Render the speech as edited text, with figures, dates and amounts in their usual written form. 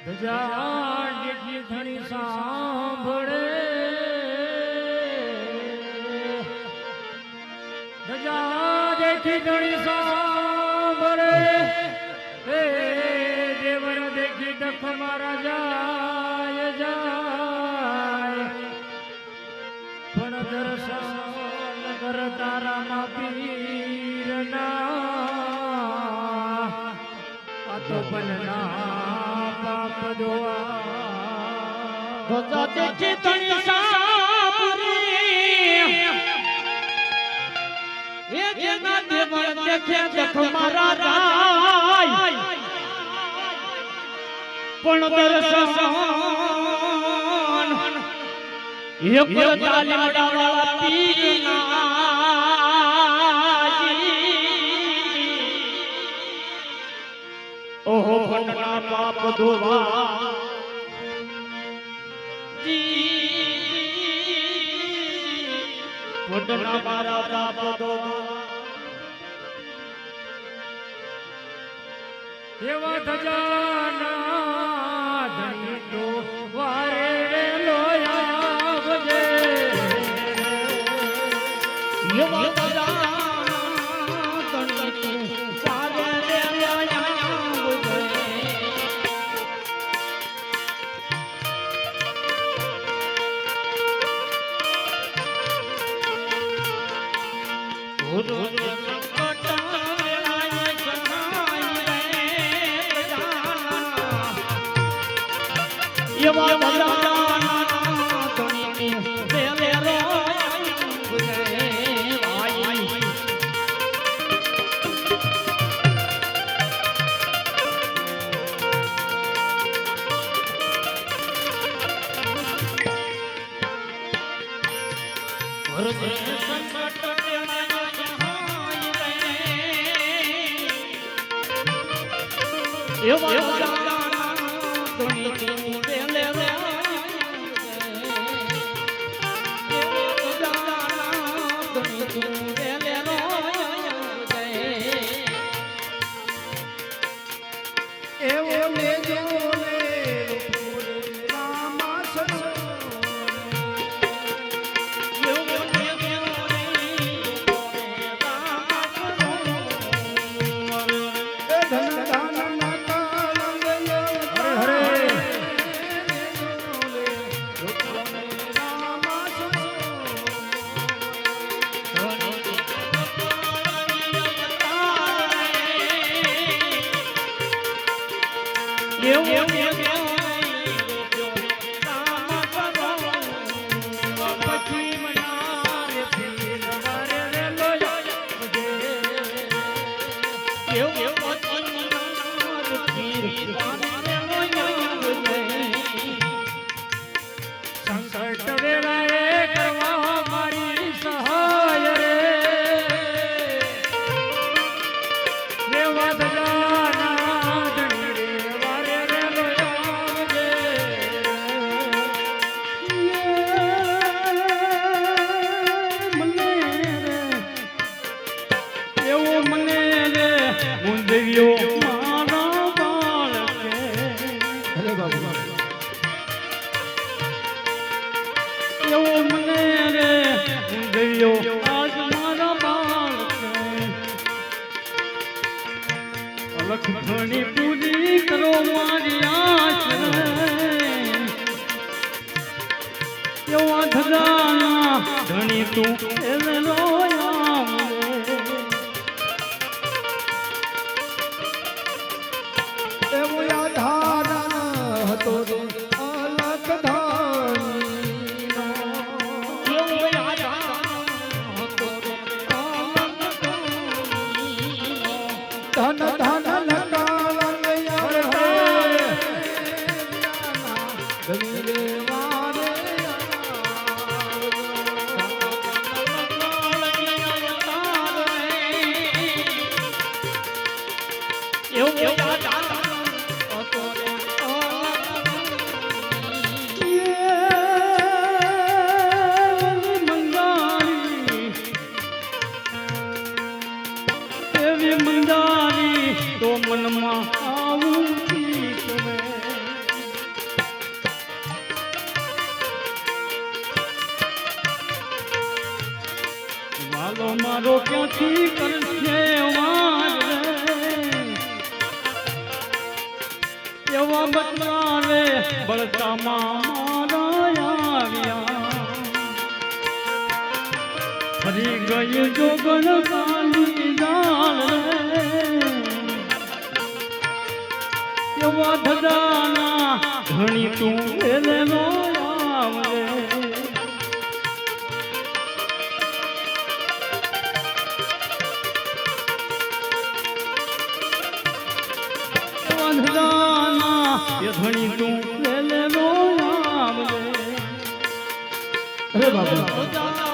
ધજા જેટલી ઘણી સાંભળે ધજા જેટલી ઘણી સાંભળે હે દેવર દેખી દખ મારા જાય જાય પણ દર્શન કર તારા પીરના આ તો પલના પાપ દોવા ધજા દેખી તણી સાંભળી એ જેના દેવળ દેખે દખ મારા જાય પણ દર્શન એક તાલી મડાવાળા પીરના ઓહો ભટના પાપ ધોવા ભટના મારા પાપ ધોવા એવા ધજાના ધણી તો વારે લોયા એવા ધજાના ધણી વારે એવા સંકટ વેળાએ કરવા મારી સહાય રે એવા ધજાના ધણી રે વારે રે લોયાવજે એવો મને રે મુંદરિયો મારા બાળકે અરે બાબા એવો મને રે મુંદરિયો આજ મારા બાળકે અલખ ઘણી પૂરી કરો મારી આશ એવા ધજાના ધણી તું એને રોયા એવો આધાર હતો રે અલખ ધન ધન મારો ક્યાંથી કરશે વાર એવા બદલા રે બળતામાં મારા આવ્યા ફરી ગઈ જોગણ કાલી જાળ એવા ધજાના ઘણી તું વેલેલો આવે ધણી તું વેલેલો આવે અરે બાબા